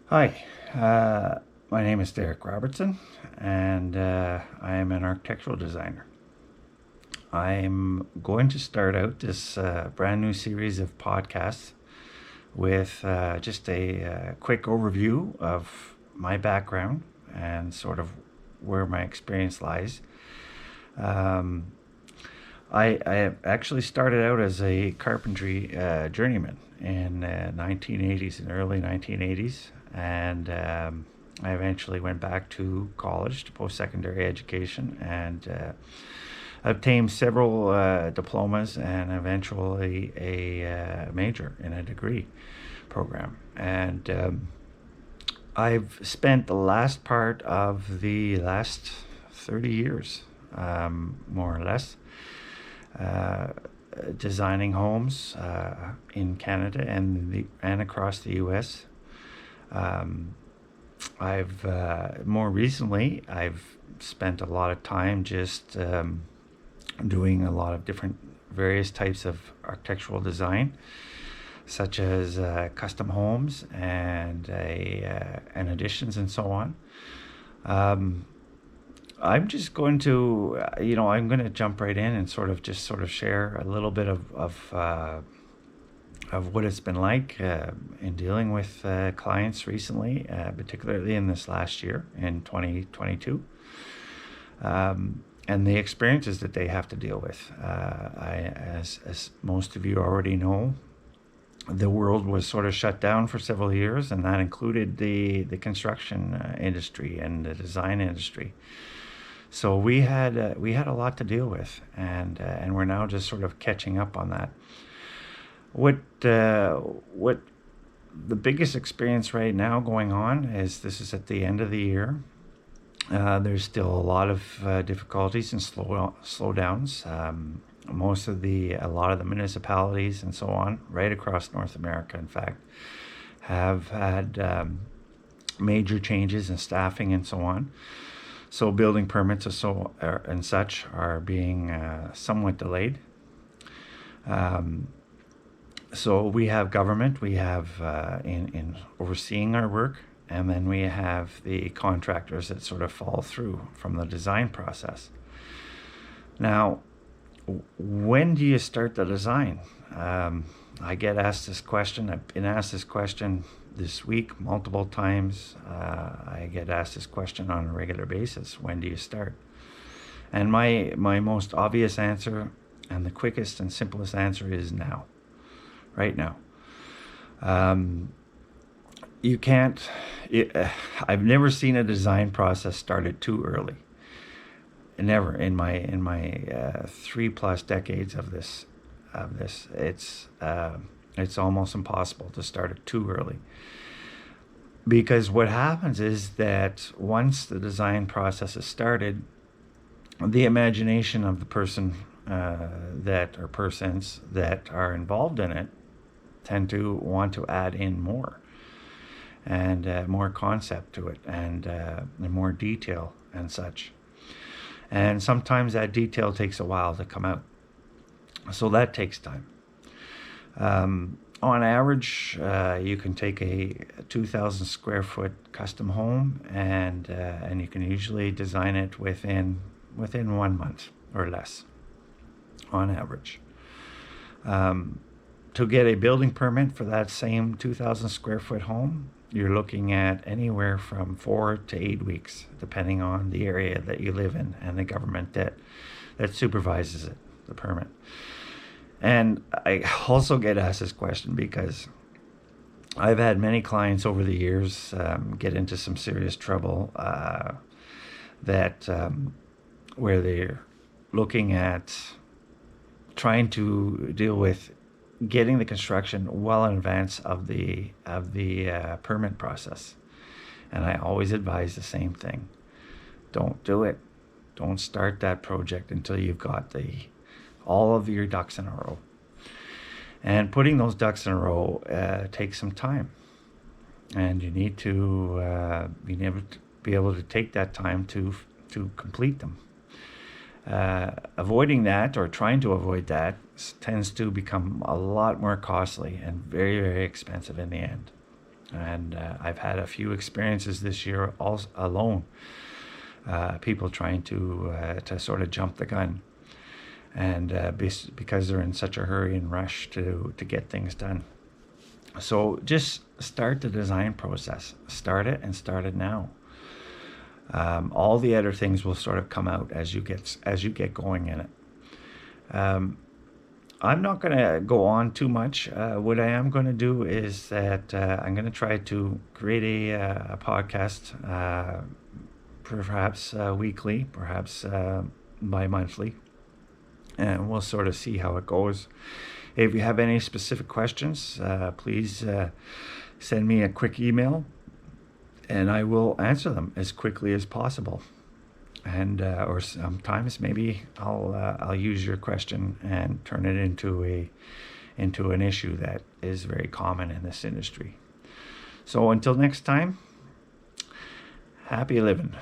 Hi, my name is Derek Robertson, and I am an architectural designer. I'm going to start out this brand new series of podcasts with just a quick overview of my background and sort of where my experience lies. Um, I actually started out as a carpentry journeyman in 1980s, in the early 1980s, and I eventually went back to college to post-secondary education and obtained several diplomas and eventually a major in a degree program. And I've spent the last part of the last 30 years, more or less, uh, designing homes in Canada and across the U.S. Um, I've more recently I've spent a lot of time just doing a lot of different various types of architectural design, such as custom homes and additions and so on. Um, I'm just going to, I'm going to jump right in and sort of share a little bit of what it's been like in dealing with clients recently, particularly in this last year in 2022, and the experiences that they have to deal with. As most of you already know, the world was sort of shut down for several years, and that included the construction industry and the design industry. So we had a lot to deal with, and we're now just sort of catching up on that. What the biggest experience right now going on is this is at the end of the year. There's still a lot of difficulties and slowdowns. A lot of the municipalities and so on, right across North America, in fact, have had major changes in staffing and so on. So building permits and such are being somewhat delayed. Um, so we have government, we have in overseeing our work, and then we have the contractors that sort of fall through from the design process. Now, when do you start the design? I get asked this question. I've been asked this question this week multiple times. I get asked this question on a regular basis. When do you start? And my most obvious answer and the quickest and simplest answer is now, right now. Um, you can't. It, I've never seen a design process started too early. Never in my 3+ decades of this. It's almost impossible to start it too early, because what happens is that once the design process is started, the imagination of the person that or persons that are involved in it tend to want to add in more and more concept to it and more detail and such. And sometimes that detail takes a while to come out. So that takes time. On average, you can take a 2,000 square foot custom home and you can usually design it within 1 month or less, on average. Um, to get a building permit for that same 2,000 square foot home, you're looking at anywhere from 4 to 8 weeks, depending on the area that you live in and the government that supervises it, the permit. And I also get asked this question because I've had many clients over the years get into some serious trouble that where they're looking at trying to deal with getting the construction well in advance of the permit process. And I always advise the same thing: don't do it. Don't start that project until you've got the all of your ducks in a row. And putting those ducks in a row takes some time, and you need to be able to take that time to complete them. Avoiding that or trying to avoid that tends to become a lot more costly and very, very expensive in the end. And I've had a few experiences this year also alone. People trying to sort of jump the gun, and because they're in such a hurry and rush to get things done. So just start the design process. Start it, and start it now. All the other things will sort of come out as you get going in it. I'm not going to go on too much. What I am going to do is that I'm going to try to create a podcast, perhaps weekly, perhaps bi-monthly, and we'll sort of see how it goes. If you have any specific questions, please send me a quick email, and I will answer them as quickly as possible. And or sometimes maybe I'll use your question and turn it into an issue that is very common in this industry. So until next time, happy living.